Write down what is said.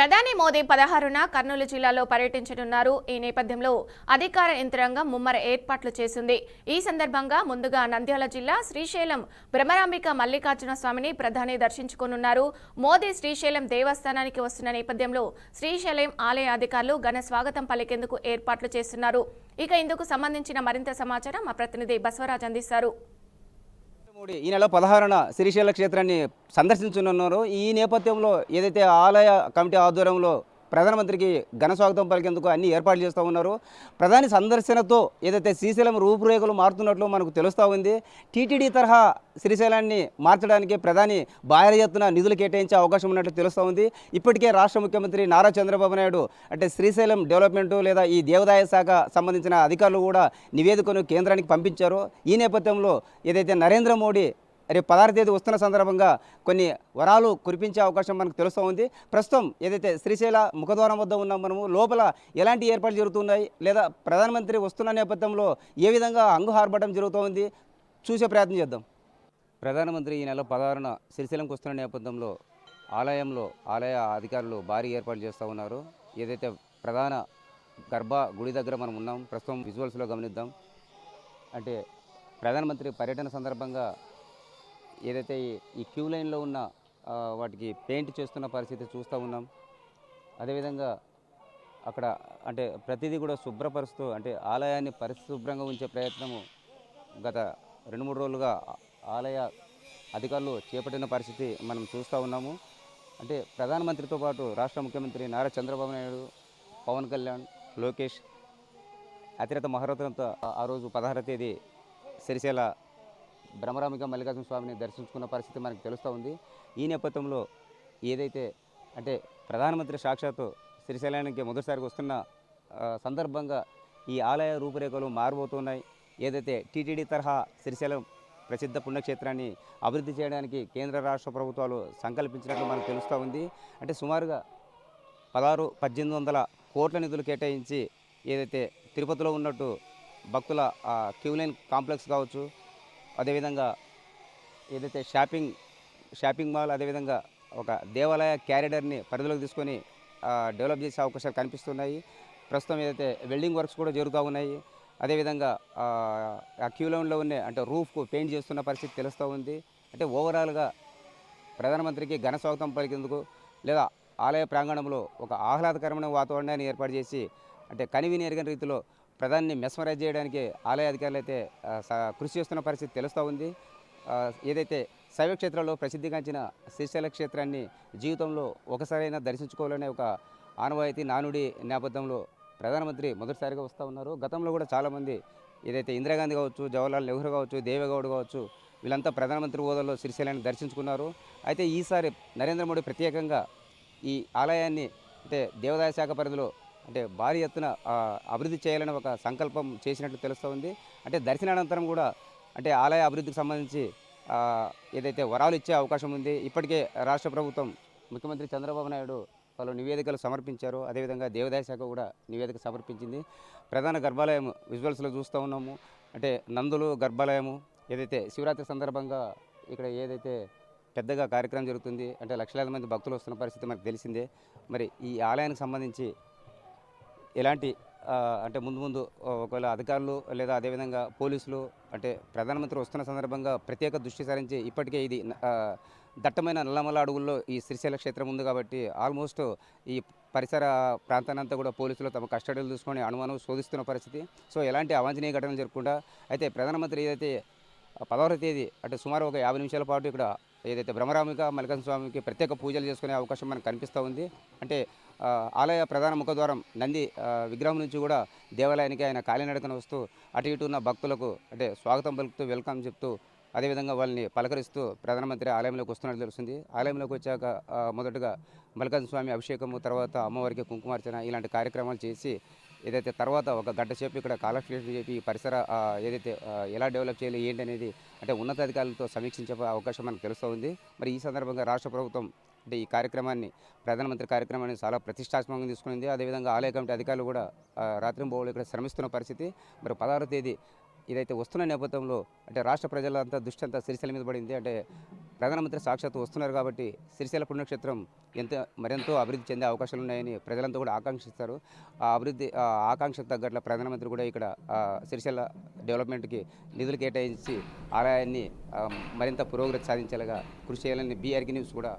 ప్రధాని మోదీ 16న కర్నూలు జిల్లాలో పర్యటించనున్నారు. ఈ నేపథ్యంలో అధికార యంత్రాంగం ముమ్మర ఏర్పాట్లు చేసింది. ఈ సందర్భంగా ముందుగా నంద్యాల జిల్లా శ్రీశైలం బ్రహ్మరాంబిక మల్లికార్జున స్వామిని ప్రధాని దర్శించుకోనున్నారు. మోదీ శ్రీశైలం దేవస్థానానికి వస్తున్న నేపథ్యంలో శ్రీశైలం ఆలయ అధికారులు ఘన స్వాగతం పలికేందుకు ఏర్పాట్లు చేస్తున్నారు. ఇక ఇందుకు సంబంధించిన మరింత సమాచారం మా ప్రతినిధి బసవరాజ్ అందిస్తారు. ఈ నెల 16న శ్రీశైల క్షేత్రాన్ని సందర్శించనున్నారు. ఈ నేపథ్యంలో ఏదైతే ఆలయ కమిటీ ఆధ్వర్యంలో ప్రధానమంత్రికి ఘన స్వాగతం పలికేందుకు అన్ని ఏర్పాట్లు చేస్తూ ఉన్నారు. ప్రధాని సందర్శనతో ఏదైతే శ్రీశైలం రూపురేఖలు మారుతున్నట్లు మనకు తెలుస్తూ ఉంది. టీటీడీ తరహా శ్రీశైలాన్ని మార్చడానికి ప్రధాని భారీ ఎత్తున నిధులు కేటాయించే అవకాశం ఉన్నట్లు తెలుస్తూ ఉంది. ఇప్పటికే రాష్ట్ర ముఖ్యమంత్రి నారా చంద్రబాబు నాయుడు అంటే శ్రీశైలం డెవలప్మెంటు లేదా ఈ దేవాదాయ శాఖ సంబంధించిన అధికారులు కూడా నివేదికను కేంద్రానికి పంపించారు. ఈ నేపథ్యంలో ఏదైతే నరేంద్ర మోడీ రేపు 16వ తేదీ వస్తున్న సందర్భంగా కొన్ని వరాలు కురిపించే అవకాశం మనకు తెలుస్తూ ఉంది. ప్రస్తుతం ఏదైతే శ్రీశైల ముఖద్వారం వద్ద ఉన్నాం మనము, లోపల ఎలాంటి ఏర్పాట్లు జరుగుతున్నాయి లేదా ప్రధానమంత్రి వస్తున్న నేపథ్యంలో ఏ విధంగా అంగుహార్పడం జరుగుతోంది చూసే ప్రయత్నం చేద్దాం. ప్రధానమంత్రి ఈ నెల 16న శ్రీశైలంకి వస్తున్న నేపథ్యంలో ఆలయ అధికారులు భారీ ఏర్పాట్లు చేస్తూ ఉన్నారు. ఏదైతే ప్రధాన గుడి దగ్గర మనం ఉన్నాం, ప్రస్తుతం విజువల్స్లో గమనిద్దాం. అంటే ప్రధానమంత్రి పర్యటన సందర్భంగా ఏదైతే ఈ క్యూ లైన్లో ఉన్న వాటికి పెయింట్ చేస్తున్న పరిస్థితి చూస్తూ ఉన్నాం. అదేవిధంగా అక్కడ అంటే ప్రతిదీ కూడా శుభ్రపరుస్తూ అంటే ఆలయాన్ని పరిశుభ్రంగా ఉంచే ప్రయత్నము గత 2-3 రోజులుగా ఆలయ అధికారులు చేపట్టిన పరిస్థితి మనం చూస్తూ ఉన్నాము. అంటే ప్రధానమంత్రితో పాటు రాష్ట్ర ముఖ్యమంత్రి నారా చంద్రబాబు నాయుడు, పవన్ కళ్యాణ్, లోకేష్ అతిరథ మహారథంతో ఆ రోజు 16వ తేదీ శ్రీశైల బ్రహ్మరాంబిక మల్లికార్జున స్వామిని దర్శించుకున్న పరిస్థితి మనకు తెలుస్తూ ఉంది. ఈ నేపథ్యంలో ఏదైతే అంటే ప్రధానమంత్రి సాక్షాత్తు శ్రీశైలానికి మొదటిసారిగా వస్తున్న సందర్భంగా ఈ ఆలయ రూపురేఖలు మారబోతున్నాయి. ఏదైతే టీటీడీ తరహా శ్రీశైలం ప్రసిద్ధ పుణ్యక్షేత్రాన్ని అభివృద్ధి చేయడానికి కేంద్ర రాష్ట్ర ప్రభుత్వాలు సంకల్పించినట్లు మనకు తెలుస్తూ ఉంది. అంటే సుమారుగా 16-1800 కోట్ల నిధులు కేటాయించి ఏదైతే తిరుపతిలో ఉన్నట్టు భక్తుల క్యూ లైన్ కాంప్లెక్స్ కావచ్చు, అదేవిధంగా ఏదైతే షాపింగ్ మాల్, అదేవిధంగా ఒక దేవాలయ క్యారిడర్ని పరిధిలోకి తీసుకొని డెవలప్ చేసే అవకాశాలు కనిపిస్తున్నాయి. ప్రస్తుతం ఏదైతే వెల్డింగ్ వర్క్స్ కూడా జరుగుతూ ఉన్నాయి. అదేవిధంగా ఆ క్యూ లైన్లో ఉన్న అంటే రూఫ్కు పెయింట్ చేస్తున్న పరిస్థితి తెలుస్తూ ఉంది. అంటే ఓవరాల్గా ప్రధానమంత్రికి ఘన స్వాగతం పలికేందుకు లేదా ఆలయ ప్రాంగణంలో ఒక ఆహ్లాదకరమైన వాతావరణాన్ని ఏర్పాటు చేసి అంటే కనివిని ఎరగని రీతిలో ప్రధాని మెస్మరైజ్ చేయడానికి ఆలయ అధికారులు అయితే కృషి చేస్తున్న పరిస్థితి తెలుస్తూ ఉంది. ఏదైతే శైవ క్షేత్రాల్లో ప్రసిద్ధిగాంచిన శ్రీశైల క్షేత్రాన్ని జీవితంలో ఒకసారైనా దర్శించుకోవాలనే ఒక ఆనవాయితీ నానుడి నేపథ్యంలో ప్రధానమంత్రి మొదటిసారిగా వస్తూ ఉన్నారు. గతంలో కూడా చాలామంది ఏదైతే ఇందిరాగాంధీ కావచ్చు, జవహర్లాల్ నెహ్రూ కావచ్చు, దేవేగౌడ్ కావచ్చు, వీళ్ళంతా ప్రధానమంత్రి హోదాలో శ్రీశైలాన్ని దర్శించుకున్నారు. అయితే ఈసారి నరేంద్ర మోడీ ప్రత్యేకంగా ఈ ఆలయాన్ని అంటే దేవాదాయ శాఖ పరిధిలో అంటే భారీ ఎత్తున అభివృద్ధి చేయాలని ఒక సంకల్పం చేసినట్టు తెలుస్తూ ఉంది. అంటే దర్శనానంతరం కూడా అంటే ఆలయ అభివృద్ధికి సంబంధించి ఏదైతే వరాలు ఇచ్చే అవకాశం ఉంది. ఇప్పటికే రాష్ట్ర ప్రభుత్వం ముఖ్యమంత్రి చంద్రబాబు నాయుడు వాళ్ళు నివేదికలు సమర్పించారు. అదేవిధంగా దేవాదాయ శాఖ కూడా నివేదిక సమర్పించింది. ప్రధాన గర్భాలయం విజువల్స్లో చూస్తూ ఉన్నాము. అంటే నందులు గర్భాలయము ఏదైతే శివరాత్రి సందర్భంగా ఇక్కడ ఏదైతే పెద్దగా కార్యక్రమం జరుగుతుంది, అంటే లక్షలాది మంది భక్తులు వస్తున్న పరిస్థితి మనకు తెలిసిందే. మరి ఈ ఆలయానికి సంబంధించి ఎలాంటి అంటే ముందు ఒకవేళ అధికారులు లేదా అదేవిధంగా పోలీసులు అంటే ప్రధానమంత్రి వస్తున్న సందర్భంగా ప్రత్యేక దృష్టి సారించి ఇప్పటికే ఇది దట్టమైన నల్లమల్ల అడుగుల్లో ఈ శ్రీశైల క్షేత్రం ఉంది కాబట్టి ఆల్మోస్ట్ ఈ పరిసర ప్రాంతానంతా కూడా పోలీసులు తమ కస్టడీలు తీసుకొని అనుమానం శోధిస్తున్న పరిస్థితి. సో ఎలాంటి అవాంఛనీయ ఘటనలు జరగకుండా అయితే ప్రధానమంత్రి ఏదైతే 16వ తేదీ అంటే సుమారు ఒక 50 నిమిషాల పాటు ఇక్కడ ఏదైతే బ్రహ్మరాంబిక మల్లికార్జున స్వామికి ప్రత్యేక పూజలు చేసుకునే అవకాశం మనకు కనిపిస్తూ ఉంది. అంటే ఆలయ ప్రధాన ముఖద్వారం నంది విగ్రహం నుంచి కూడా దేవాలయానికి ఆయన కాలినడకన వస్తూ అటు ఇటు ఉన్న భక్తులకు అంటే స్వాగతం పలుకుతూ వెల్కమ్ చెప్తూ అదేవిధంగా వాళ్ళని పలకరిస్తూ ప్రధానమంత్రి ఆలయంలోకి వస్తున్నట్టు తెలుస్తుంది. ఆలయంలోకి వచ్చాక మొదటగా మల్లికార్జున స్వామి అభిషేకము, తర్వాత అమ్మవారికి కుంకుమార్చన ఇలాంటి కార్యక్రమాలు చేసి ఏదైతే తర్వాత ఒక గంట సేపు ఇక్కడ కాలక్షేపం చెప్పి పరిసర ఏదైతే ఎలా డెవలప్ చేయాలి ఏంటి అనేది అంటే ఉన్నతాధికారులతో సమీక్షించే అవకాశం మనకు తెలుస్తూ ఉంది. మరి ఈ సందర్భంగా రాష్ట్ర ప్రభుత్వం అంటే ఈ కార్యక్రమాన్ని ప్రధానమంత్రి కార్యక్రమాన్ని చాలా ప్రతిష్టాత్మకంగా తీసుకునింది. అదేవిధంగా ఆలయ కమిటీ అధికారులు కూడా రాత్రింబవళ్ళు ఇక్కడ శ్రమిస్తున్న పరిస్థితి. మరి 16వ తేదీ ఇదైతే వస్తున్న నేపథ్యంలో అంటే రాష్ట్ర ప్రజలంతా దృష్టి అంతా శ్రీశైలం మీద పడింది. అంటే ప్రధానమంత్రి సాక్షాత్తు వస్తున్నారు కాబట్టి సిరిసిల్ల పుణ్యక్షేత్రం మరింతో అభివృద్ధి చెందే అవకాశాలు ఉన్నాయని ప్రజలంతా కూడా ఆకాంక్షిస్తారు. ఆ అభివృద్ధి ఆకాంక్షకు తగ్గట్ల ప్రధానమంత్రి కూడా ఇక్కడ సిరిసిల్ల డెవలప్మెంట్కి నిధులు కేటాయించి ఆలయాన్ని మరింత పురోగతి సాధించేలాగా కృషి చేయాలని బీఆర్కి న్యూస్ కూడా